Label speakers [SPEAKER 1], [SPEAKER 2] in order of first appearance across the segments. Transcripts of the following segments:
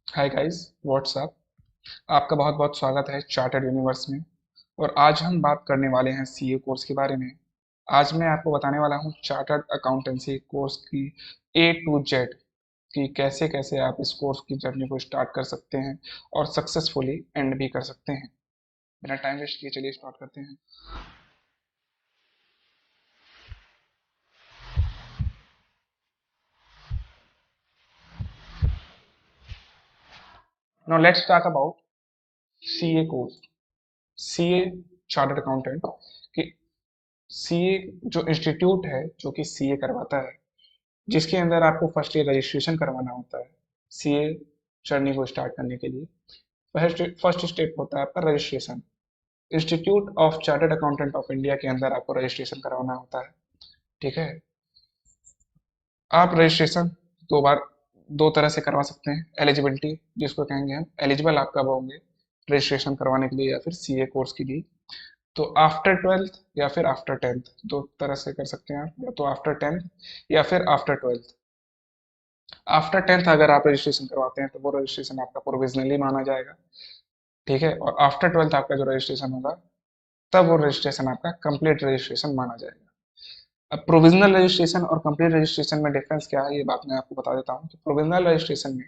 [SPEAKER 1] Hi guys, WhatsApp. आपका बहुत बहुत स्वागत है चार्टर्ड यूनिवर्स में। और आज हम बात करने वाले हैं सीए कोर्स के बारे में। आज मैं आपको बताने वाला हूं चार्टर्ड अकाउंटेंसी कोर्स की ए टू जेड कि कैसे कैसे आप इस कोर्स की जर्नी को स्टार्ट कर सकते हैं और सक्सेसफुली एंड भी कर सकते हैं। बिना टाइम वेस्ट किए चलिए स्टार्ट करते हैं। Now let's talk about CA course. CA chartered accountant कि सीए जो इंस्टीट्यूट है जो कि सीए करवाता है, जिसके अंदर आपको फर्स्ट ईयर रजिस्ट्रेशन करवाना होता है सीए जर्नी को स्टार्ट करने के लिए। फर्स्ट स्टेप होता है आपका registration. Institute of chartered accountant of India के अंदर आपको रजिस्ट्रेशन करवाना होता है। ठीक है। आप रजिस्ट्रेशन दो बार दो तरह से करवा सकते हैं। एलिजिबिलिटी, जिसको कहेंगे हम एलिजिबल आप कब होंगे रजिस्ट्रेशन करवाने के लिए या फिर सीए कोर्स के लिए। तो आफ्टर ट्वेल्थ या फिर आफ्टर टेंथ, दो तरह से कर सकते हैं आप, या तो आफ्टर टेंथ या फिर आफ्टर ट्वेल्थ। आफ्टर टेंथ अगर आप रजिस्ट्रेशन करवाते हैं तो वो रजिस्ट्रेशन आपका प्रोविजनली माना जाएगा। ठीक है। और आफ्टर ट्वेल्थ आपका जो रजिस्ट्रेशन होगा तब वो रजिस्ट्रेशन आपका कंप्लीट रजिस्ट्रेशन माना जाएगा। अब प्रोविजनल रजिस्ट्रेशन और कंप्लीट रजिस्ट्रेशन में डिफरेंस क्या है, ये बात मैं आपको बता देता हूँ कि प्रोविजनल रजिस्ट्रेशन में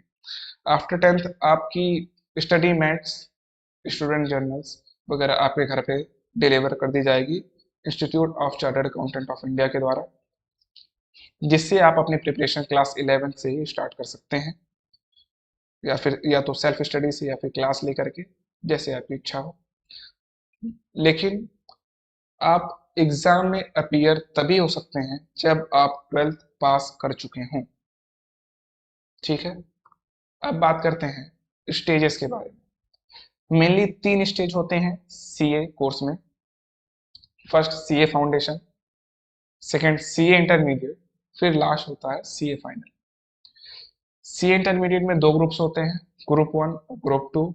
[SPEAKER 1] आफ्टर टेंथ आपकी स्टडी मैट्स, स्टूडेंट जर्नल्स वगैरह आपके घर पे डिलीवर कर दी जाएगी institute of chartered accountant of India के द्वारा, जिससे आप अपनी प्रिपरेशन क्लास 11 से ही स्टार्ट कर सकते हैं, या फिर या तो सेल्फ स्टडी से या फिर क्लास लेकर के, जैसे आपकी इच्छा हो। लेकिन आप एग्जाम में अपीयर तभी हो सकते हैं जब आप ट्वेल्थ पास कर चुके हों। ठीक है। अब बात करते हैं स्टेजेस के बारे में। मेनली तीन स्टेज होते हैं सीए कोर्स में। First CA foundation, second CA intermediate, फिर लास्ट होता है सीए फाइनल। सीए इंटरमीडिएट में दो ग्रुप्स होते हैं, ग्रुप वन और ग्रुप टू।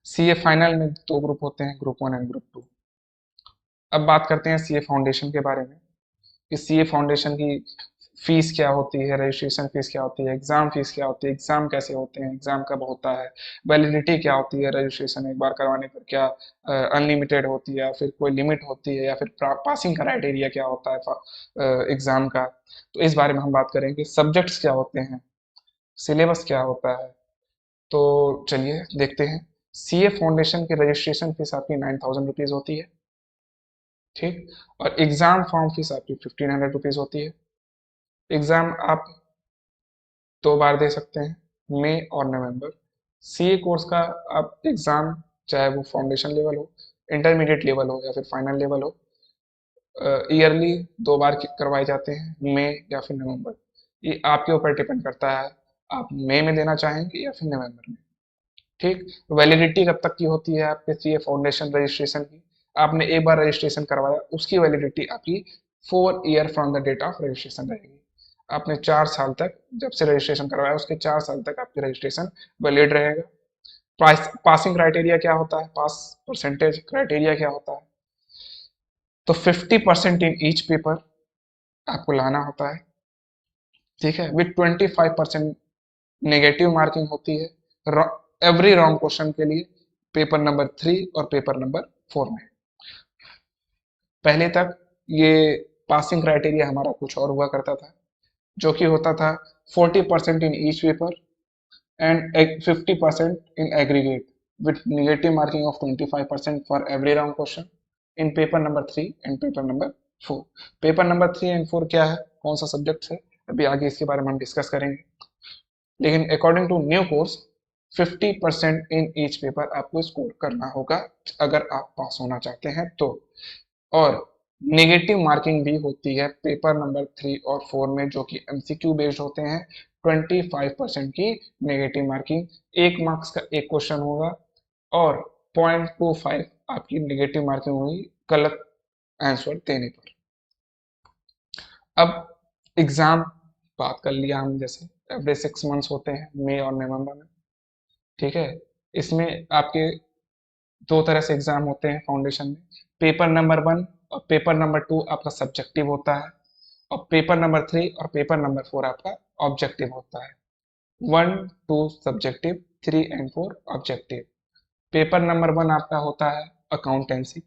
[SPEAKER 1] सीए फाइनल में दो ग्रुप होते हैं, group one and group two. अब बात करते हैं सीए फाउंडेशन के बारे में कि सीए फाउंडेशन की फीस क्या होती है, रजिस्ट्रेशन फीस क्या होती है, एग्जाम फीस क्या होती है, एग्जाम कैसे होते हैं, एग्जाम कब होता है, वैलिडिटी क्या होती है, रजिस्ट्रेशन एक बार करवाने पर क्या अनलिमिटेड होती है या फिर कोई लिमिट होती है, या फिर पासिंग क्राइटेरिया क्या होता है एग्जाम का। तो इस बारे में हम बात करेंगे। सब्जेक्ट्स क्या होते हैं, सिलेबस क्या होता है। तो चलिए देखते हैं। सीए फाउंडेशन की रजिस्ट्रेशन फीस आपकी 9,000 रुपीज होती है। ठीक। और एग्जाम फॉर्म फीस आपकी 1,500 रुपीज होती है। एग्जाम आप दो बार दे सकते हैं, मई और नवंबर। सीए कोर्स का आप एग्जाम, चाहे वो फाउंडेशन लेवल हो, इंटरमीडिएट लेवल हो या फिर फाइनल लेवल हो, ईयरली दो बार करवाए जाते हैं, मई या फिर नवंबर। ये आपके ऊपर डिपेंड करता है, आप मई में देना चाहेंगे या फिर नवंबर में। ठीक। वैलिडिटी कब तक की होती है आपके सीए फाउंडेशन रजिस्ट्रेशन की? आपने एक बार रजिस्ट्रेशन करवाया, उसकी वैलिडिटी आपकी 4 year from the date of registration रहेगी। आपने 4 साल तक, जब से रजिस्ट्रेशन करवाया उसके 4 साल तक आपकी रजिस्ट्रेशन वैलिड रहेगा। पासिंग क्राइटेरिया क्या होता है, पास परसेंटेज क्राइटेरिया क्या होता है? तो 50% इन ईच पेपर आपको लाना होता है। ठीक है। विथ 25% नेगेटिव मार्किंग होती है एवरी रॉन्ग क्वेश्चन के लिए, पेपर नंबर 3 और पेपर नंबर 4 में। पहले तक ये पासिंग क्राइटेरिया हमारा कुछ और हुआ करता था, जो कि होता था 40% इन each paper and 50% in aggregate, with negative marking of 25% for every round question in paper number 3 and paper number 4। Paper number 3 and 4 क्या है, कौन सा सब्जेक्ट है, अभी आगे इसके बारे में हम डिस्कस करेंगे। लेकिन according to new course 50% in each paper आपको स्कोर करना होगा अगर आप पास होना चाहते हैं तो। और नेगेटिव मार्किंग भी होती है पेपर नंबर 3 और 4 में, जो कि एमसीक्यू बेस्ड होते हैं। 25% की नेगेटिव मार्किंग, 1 मार्क्स का एक क्वेश्चन होगा और 0.25 आपकी नेगेटिव मार्किंग होगी गलत आंसर देने पर। अब एग्जाम बात कर लिया हम, जैसे एवरेज 6 मंथ्स होते हैं, मई और नवंबर में। ठीक है। इसमें आपके दो तरह से एग्जाम होते हैं फाउंडेशन में। पेपर नंबर 1 और पेपर नंबर 2 आपका सब्जेक्टिव होता है, और पेपर नंबर 3 और पेपर नंबर 4 आपका ऑब्जेक्टिव होता है। 1 2 subjective, 3 and 4 objective. Paper number 1 आपका होता है अकाउंटेंसी,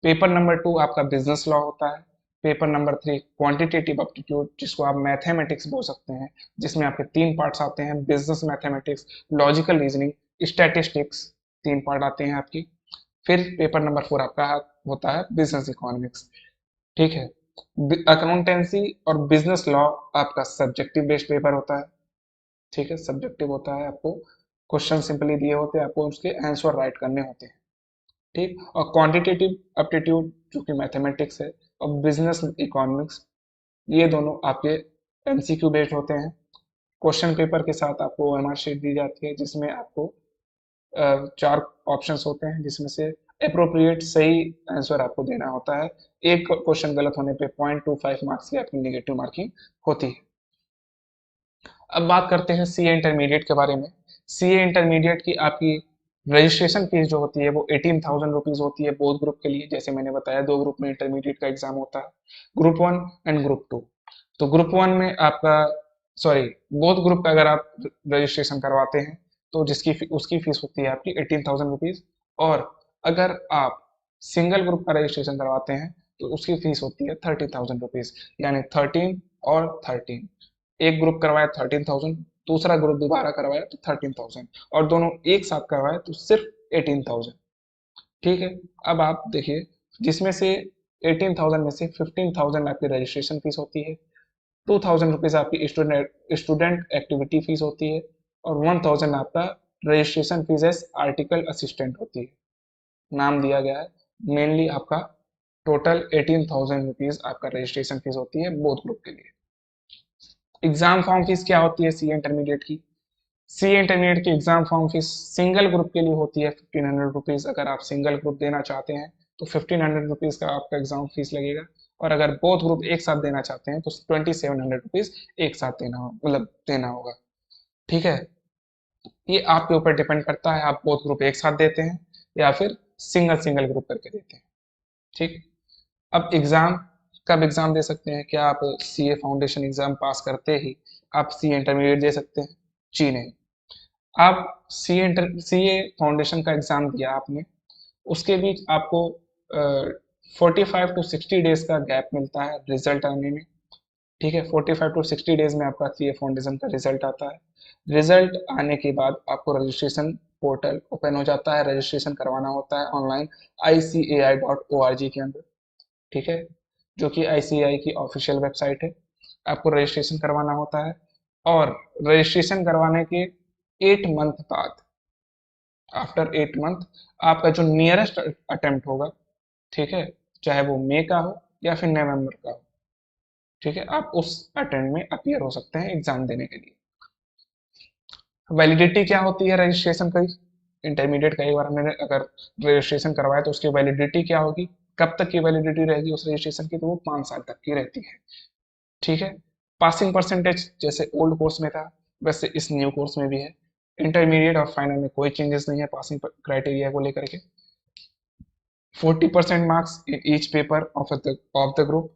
[SPEAKER 1] पेपर नंबर 2 आपका बिजनेस लॉ होता है, पेपर नंबर 3 क्वांटिटेटिव एप्टीट्यूड जिसको आप मैथमेटिक्स बोल सकते हैं, जिसमें आपके 3 पार्ट्स आते हैं, business mathematics, logical reasoning, statistics, 3 part आते हैं आपकी। फिर पेपर नंबर 4 आपका होता है बिजनेस इकोनॉमिक्स। ठीक है, अकाउंटेंसी और बिजनेस लॉ आपका सब्जेक्टिव बेस्ड पेपर होता है। ठीक है, सब्जेक्टिव होता है, आपको क्वेश्चन सिंपली दिए होते हैं, आपको उसके आंसर राइट करने होते हैं। ठीक, और क्वांटिटेटिव एप्टीट्यूड जो कि मैथमेटिक्स है, और बिजनेस इकोनॉमिक्स, ये दोनों आपके एमसीक्यू बेस्ड होते हैं। क्वेश्चन पेपर के साथ आपको ओएमआर शीट दी जाती है, जिसमें आपको 4 ऑप्शंस होते हैं, जिसमें से अप्रोप्रिएट सही आंसर आपको देना होता है। एक क्वेश्चन गलत होने पे 0.25 मार्क्स की आपकी नेगेटिव मार्किंग होती है। अब बात करते हैं सीए इंटरमीडिएट के बारे में। सीए इंटरमीडिएट की आपकी रजिस्ट्रेशन फीस जो होती है वो 18,000 रुपीज होती है बोथ ग्रुप के लिए। जैसे मैंने बताया, 2 ग्रुप में इंटरमीडिएट का एग्जाम होता है, ग्रुप 1 एंड ग्रुप 2। तो ग्रुप 1 में आपका, सॉरी, बोथ ग्रुप का अगर आप रजिस्ट्रेशन करवाते हैं तो उसकी फीस होती है आपकी 18,000 रुपीज। और अगर आप सिंगल ग्रुप का रजिस्ट्रेशन करवाते हैं तो उसकी फीस होती है 30,000 रुपीज, यानी 13 और 13। एक ग्रुप करवाया 13,000, दूसरा ग्रुप दोबारा करवाया तो 13,000, और दोनों एक साथ करवाया तो सिर्फ 18,000। ठीक है, अब आप देखिए, जिसमें से 18,000 में से 15,000 आपकी रजिस्ट्रेशन फीस होती है, 2,000 रुपीज आपकी स्टूडेंट एक्टिविटी फीस होती है, और 1,000 आपका registration fees as article assistant होती है, नाम दिया गया है। मेनली आपका टोटल 18,000 रुपीज आपका रजिस्ट्रेशन फीस होती है बोथ ग्रुप के लिए। एग्जाम फॉर्म फीस क्या होती है सी इंटरमीडिएट की? सी इंटरमीडिएट की exam form fees single group के लिए होती है 1,500 रुपीज। अगर आप सिंगल ग्रुप देना चाहते हैं तो 1,500 रुपीज का आपका एग्जाम फीस लगेगा, और अगर बोथ ग्रुप एक साथ देना चाहते हैं तो 2,700 रुपीज एक साथ देना होगा। ठीक है, ये आपके ऊपर डिपेंड करता है, आप बोथ ग्रुप एक साथ देते हैं या फिर सिंगल सिंगल ग्रुप करके देते हैं। ठीक, अब एग्जाम, कब एग्जाम दे सकते हैं? क्या आप सीए फाउंडेशन एग्जाम पास करते ही आप सीए इंटरमीडिएट दे सकते हैं? जी नहीं। आप सीए फाउंडेशन का एग्जाम दिया आपने, उसके बीच आपको 45 to 60 डेज का गैप मिलता है रिजल्ट आने में। ठीक है, 45 to 60 डेज में आपका सीए फाउंडेशन का रिजल्ट आता है। रिजल्ट आने के बाद आपको रजिस्ट्रेशन पोर्टल ओपन हो जाता है, रजिस्ट्रेशन करवाना होता है ऑनलाइन ICAI.org के अंदर। ठीक है, जो कि ICAI की ऑफिशियल वेबसाइट है। आपको रजिस्ट्रेशन करवाना होता है, और रजिस्ट्रेशन करवाने के 8 मंथ बाद, आफ्टर 8 मंथ, आपका जो नियरेस्ट अटेम्प्ट होगा, ठीक है, चाहे वो मई का हो या फिर नवंबर का हो, ठीक है, आप उस अटेम्प्ट में अपीयर हो सकते हैं एग्जाम देने के लिए। वैलिडिटी क्या होती है रजिस्ट्रेशन की? इंटरमीडिएट का एक बार हमने अगर रजिस्ट्रेशन करवाया तो उसकी वैलिडिटी क्या होगी? कब तक की वैलिडिटी रहेगी उस रजिस्ट्रेशन की? तो वो 5 साल तक की रहती है। ठीक है, पासिंग परसेंटेज जैसे ओल्ड कोर्स में था वैसे इस न्यू कोर्स में भी है। इंटरमीडिएट और फाइनल में कोई चेंजेस नहीं है पासिंग क्राइटेरिया को लेकर के। 40% marks in each paper of the group.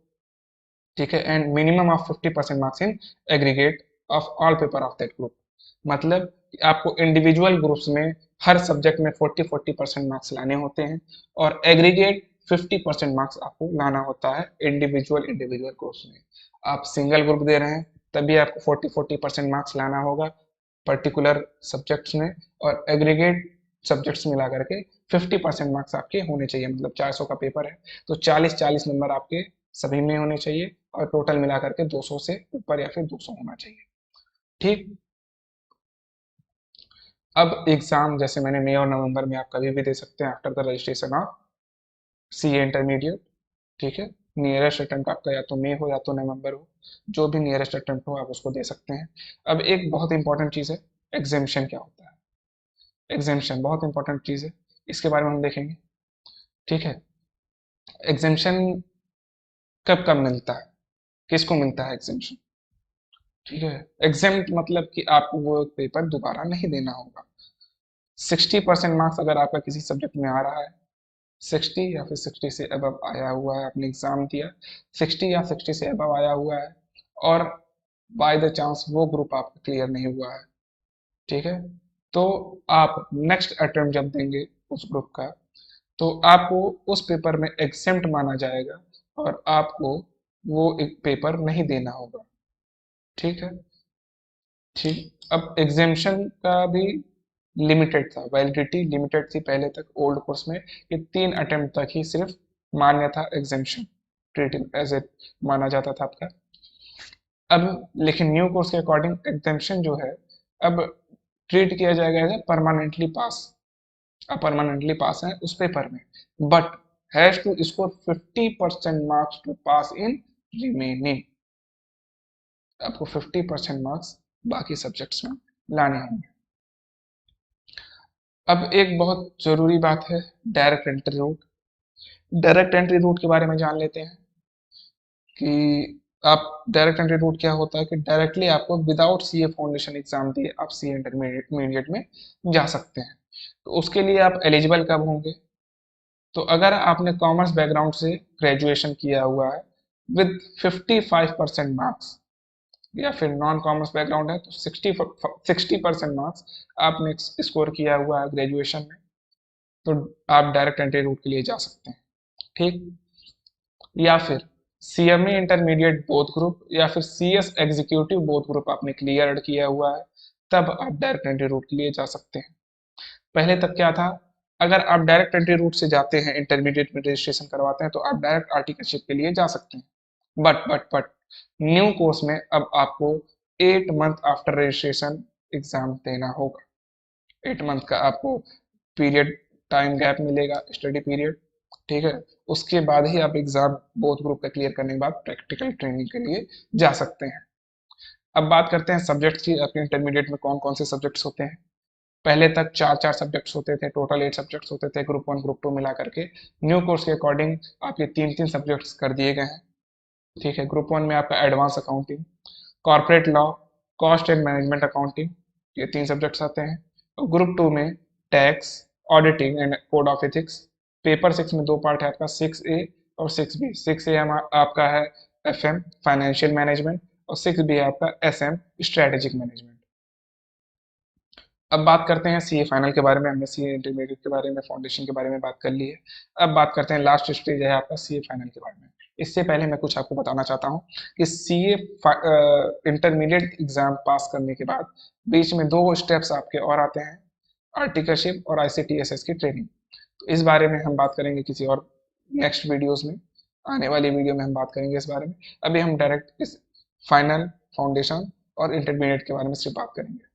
[SPEAKER 1] ठीक है, and minimum of 50% marks in aggregate of all paper of that group. मतलब आपको इंडिविजुअल ग्रुप्स में हर सब्जेक्ट में 40-40% मार्क्स लाने होते हैं, और एग्रीगेट 50% मार्क्स आपको लाना होता है इंडिविजुअल इंडिविजुअल ग्रुप्स में। आप सिंगल ग्रुप दे रहे हैं तभी आपको 40-40% मार्क्स लाना होगा पर्टिकुलर सब्जेक्ट्स में, और एग्रीगेट सब्जेक्ट्स मिला करके 50% मार्क्स आपके होने चाहिए। मतलब 400 का पेपर है तो 40-40 नंबर आपके सभी में होने चाहिए, और टोटल मिला करके 200 से ऊपर या फिर 200 होना चाहिए। ठीक, अब एग्जाम जैसे मैंने मई और नवंबर में आप कभी भी दे सकते हैं after the registration of CA intermediate. ठीक है, नियरेस्ट अटेम्प्ट आपका या तो मई हो या तो नवंबर हो, जो भी नियरेस्ट अटेम्प्ट हो आप उसको दे सकते हैं। अब एक बहुत इंपॉर्टेंट चीज़ है, एग्जामेशन क्या होता है? एग्जामेशन बहुत इंपॉर्टेंट चीज़ है, इसके बारे में हम देखेंगे। ठीक है, एग्जामेशन कब कब मिलता है, किसको मिलता है एग्जामेशन? ठीक है, एग्जाम मतलब कि आपको वो पेपर दोबारा नहीं देना होगा। 60% मार्क्स अगर आपका किसी सब्जेक्ट में आ रहा है, 60 या फिर 60 से अबव आया हुआ है, आपने एग्जाम दिया, 60 या 60 से अबव आया हुआ है, और बाय द चांस वो ग्रुप आपका क्लियर नहीं हुआ है, ठीक है। तो आप नेक्स्ट अटेम्प्ट जब देंगे उस ग्रुप का, तो आपको उस पेपर में एग्जेम्प्ट माना जाएगा और आपको वो एक पेपर नहीं देना होगा। ठीक है। ठीक, अब एग्जेम्पशन का भी लिमिटेड था, वैलिडिटी लिमिटेड थी पहले तक ओल्ड कोर्स में, कि 3 अटेम्प्ट तक ही सिर्फ मान्य था एग्जेम्पशन, ट्रीट एज ए माना जाता था आपका। अब लेकिन न्यू कोर्स के अकॉर्डिंग एग्जेम्पशन जो है, अब ट्रीट किया जाएगा एज ए परमानेंटली पास। आप परमानेंटली पास हैं उस पेपर में, but has to score 50% marks to pass in remaining. आपको 50% मार्क्स बाकी सब्जेक्ट्स में लाने होंगे। अब एक बहुत जरूरी बात है, direct entry route. Direct entry route के बारे में जान लेते हैं कि आप डायरेक्ट एंट्री रूट क्या होता है, कि डायरेक्टली आपको विदाउट सीए फाउंडेशन एग्जाम दिए आप सीए इंटरमीडिएट में जा सकते हैं। तो उसके लिए आप एलिजिबल कब होंगे, तो अगर आपने कॉमर्स बैकग्राउंड से ग्रेजुएशन किया हुआ है विद 55% मार्क्स, या फिर नॉन कॉमर्स बैकग्राउंड है तो 60% मार्क्स आपने स्कोर किया हुआ है ग्रेजुएशन में, तो आप डायरेक्ट एंट्री रूट के लिए जा सकते हैं। ठीक, या फिर सीएमए इंटरमीडिएट बोथ ग्रुप या फिर सीएस एग्जीक्यूटिव बोथ ग्रुप आपने क्लियर किया हुआ है, तब आप डायरेक्ट एंट्री रूट के लिए जा सकते हैं। पहले तक क्या था, अगर आप डायरेक्ट एंट्री रूट से जाते हैं इंटरमीडिएट में रजिस्ट्रेशन करवाते हैं तो आप डायरेक्ट आर्टिकलशिप के लिए जा सकते हैं। बट न्यू कोर्स में अब आपको 8 मंथ आफ्टर रजिस्ट्रेशन एग्जाम देना होगा। 8 मंथ का आपको पीरियड, टाइम गैप मिलेगा, स्टडी पीरियड। ठीक है, उसके बाद ही आप एग्जाम बोथ ग्रुप का क्लियर करने के बाद प्रैक्टिकल ट्रेनिंग के लिए जा सकते हैं। अब बात करते हैं सब्जेक्ट्स की, अपने इंटरमीडिएट में कौन कौन से सब्जेक्ट्स होते हैं। पहले तक 4 4 सब्जेक्ट्स होते थे, टोटल 8 सब्जेक्ट्स होते थे ग्रुप 1 ग्रुप 2 मिला करके। न्यू कोर्स के अकॉर्डिंग आपके 3 3 सब्जेक्ट्स कर दिए गए हैं। ठीक है, ग्रुप 1 में आपका advance accounting, corporate law, cost and management accounting, ये 3 सब्जेक्ट्स आते हैं। और ग्रुप 2 में tax, auditing and code of ethics. Paper 6 में 2 पार्ट है आपका, 6A और 6B। 6A आपका है FM फाइनेंशियल मैनेजमेंट, और 6B है आपका SM स्ट्रेटेजिक मैनेजमेंट। अब बात करते हैं सीए फाइनल के बारे में, हमने सीए इंटरमीडिएट के बारे में, फाउंडेशन के बारे में बात कर ली है। अब बात करते हैं लास्ट स्टेज है आपका सीए फाइनल के बारे में। इससे पहले मैं कुछ आपको बताना चाहता हूँ कि सीए इंटरमीडिएट एग्जाम पास करने के बाद बीच में 2 स्टेप्स आपके और आते हैं, आर्टिकलशिप और ICTSS की ट्रेनिंग। तो इस बारे में हम बात करेंगे किसी और नेक्स्ट वीडियोज में, आने वाली वीडियो में हम बात करेंगे इस बारे में। अभी हम डायरेक्ट इस फाइनल, फाउंडेशन और इंटरमीडिएट के बारे में सिर्फ बात करेंगे।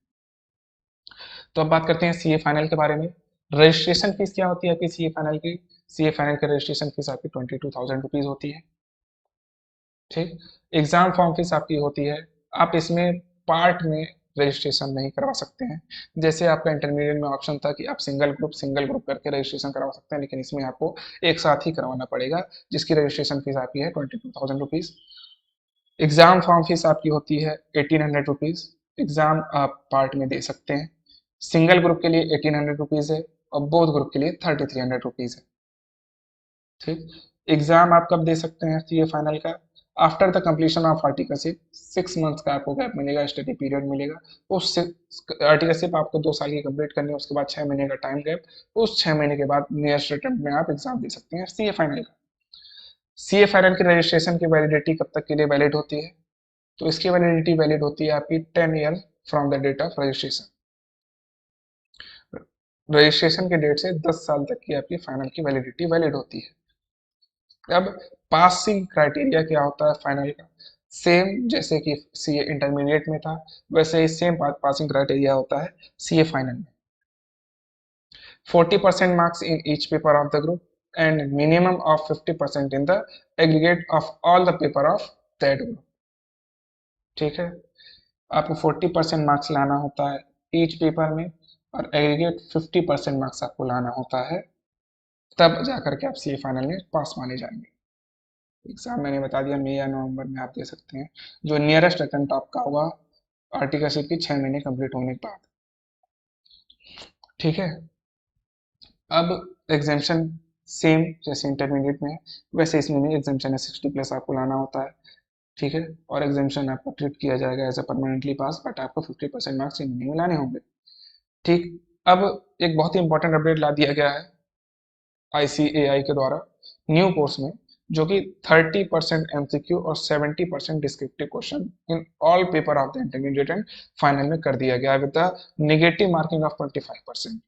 [SPEAKER 1] तो अब बात करते हैं सीए फाइनल के बारे में। रजिस्ट्रेशन फीस क्या होती है आपकी सीए फाइनल की, सीए फाइनल की रजिस्ट्रेशन फीस आपकी 22,000 रुपीज होती है। ठीक, एग्जाम फॉर्म फीस आपकी होती है। आप इसमें पार्ट में रजिस्ट्रेशन नहीं करवा सकते हैं। जैसे आपका इंटरमीडिएट में ऑप्शन था कि आप सिंगल ग्रुप करके रजिस्ट्रेशन करवा सकते हैं, लेकिन इसमें आपको एक साथ ही करवाना पड़ेगा, जिसकी रजिस्ट्रेशन फीस आपकी है 22,000 रुपीज। एग्जाम फॉर्म फीस आपकी होती है 1800 रुपीज। एग्जाम आप पार्ट में दे सकते हैं। सिंगल ग्रुप के लिए 1800 रुपीज है और बोथ ग्रुप के लिए 3300 रुपीज है। ठीक, एग्जाम आप कब दे सकते हैं सीए फाइनल का, after the completion of articleship. 6 months का आपको गैप मिलेगा, स्टडी पीरियड मिलेगा। उस आर्टिकलशिप आपको 2 साल की कंप्लीट करनी है, उसके बाद 6 महीने का टाइम गैप। उस 6 महीने के बाद नियरेस्ट अटेम्प्ट में आप एग्जाम दे सकते हैं सीए फाइनल का। सीए फाइनल की रजिस्ट्रेशन की वैलिडिटी कब तक के लिए वैलिड होती है, तो इसकी वैलिडिटी वैलिड होती है आपकी 10 year from the date of registration. Registration के डेट से 10 साल तक की आपकी फाइनल की वैलिडिटी वैलिड होती है। अब पासिंग क्राइटेरिया क्या होता है फाइनल का, सेम जैसे कि सीए इंटरमीडिएट में था, वैसे ही सेम पासिंग क्राइटेरिया होता है सीए फाइनल में। 40% marks in each paper of the group and minimum of 50% in the aggregate of all the paper of that group. ठीक है, आपको 40% मार्क्स लाना होता है ईच पेपर में, और एग्रीगेट 50% मार्क्स आपको लाना होता है, तब जाकर के आप सी फाइनल में पास माने जाएंगे। एग्जाम मैंने बता दिया, मई या नवंबर में आप दे सकते हैं, जो नियरेस्ट अटेम्प्ट आपका होगा आर्टिकलशिप की 6 महीने कंप्लीट होने के बाद। ठीक है, अब एग्जामेशन सेम जैसे इंटरमीडिएट में है, वैसे इसमें भी एग्जामेशन है, 60+ आपको लाना होता है। ठीक है, और एग्जामेशन आपको ट्रीट किया जाएगा as a permanently pass, but आपको 50% मार्क्स इन में लाने होंगे। ठीक। अब एक बहुत ही इंपॉर्टेंट अपडेट ला दिया गया है ICAI के द्वारा न्यू कोर्स में, जो कि 30% MCQ और 70% descriptive question in all paper of the intermediate and final में कर दिया गया है with the negative marking of 25%।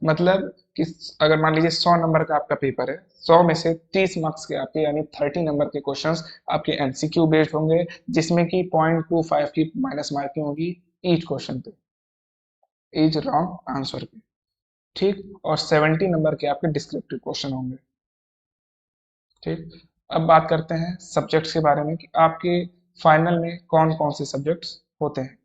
[SPEAKER 1] मतलब कि अगर मान लीजिए 100 नंबर का आपका पेपर है, 100 में से 30 मार्क्स के आपके यानी 30 नंबर के क्वेश्चंस आपके MCQ बेस्ड होंगे, जिसमें कि 0.25 की माइनस मार्किंग होगी ईच क्वेश्चन पे, ईच रॉन्ग आंसर पे। ठीक। और 70 नंबर के आपके डिस्क्रिप्टिव क्वेश्चन होंगे। ठीक। अब बात करते हैं सब्जेक्ट्स के बारे में कि आपके फाइनल में कौन कौन से सब्जेक्ट्स होते हैं।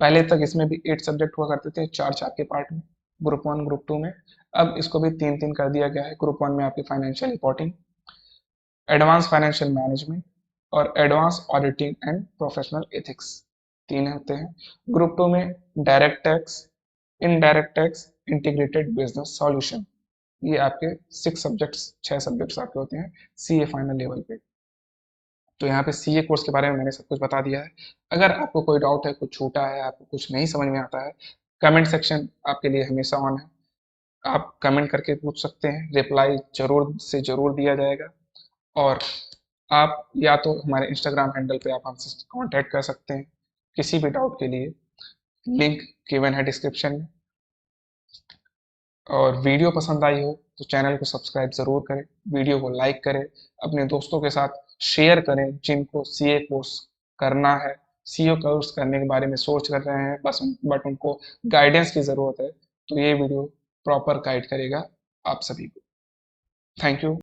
[SPEAKER 1] पहले तक इसमें भी 8 सब्जेक्ट हुआ करते थे, चार चार के पार्ट में, ग्रुप 1 ग्रुप 2 में। अब इसको भी 3 3 कर दिया गया है। ग्रुप 1 में आपकी financial reporting, advance financial management और advance auditing and professional ethics, 3 होते हैं। ग्रुप 2 में direct tax, indirect tax, integrated business solution. ये आपके 6 सब्जेक्ट्स आपके होते हैं CA फाइनल लेवल पे। तो यहाँ पे CA कोर्स के बारे में मैंने सब कुछ बता दिया है। अगर आपको कोई डाउट है, कुछ छूटा है, आपको कुछ नहीं समझ में आता है, कमेंट सेक्शन आपके लिए हमेशा ऑन है। आप कमेंट करके पूछ सकते हैं, रिप्लाई जरूर से जरूर दिया जाएगा। और आप या तो हमारे इंस्टाग्राम हैंडल पे आप हमसे कांटेक्ट कर सकते हैं किसी भी डाउट के लिए, लिंक गिवन है डिस्क्रिप्शन में। और वीडियो पसंद आई हो तो चैनल को सब्सक्राइब ज़रूर करें, वीडियो को लाइक करें, अपने दोस्तों के साथ शेयर करें जिनको CA कोर्स करना है, CA कोर्स करने के बारे में सोच कर रहे हैं बस, बट उनको गाइडेंस की ज़रूरत है। तो ये वीडियो प्रॉपर गाइड करेगा आप सभी को। Thank you.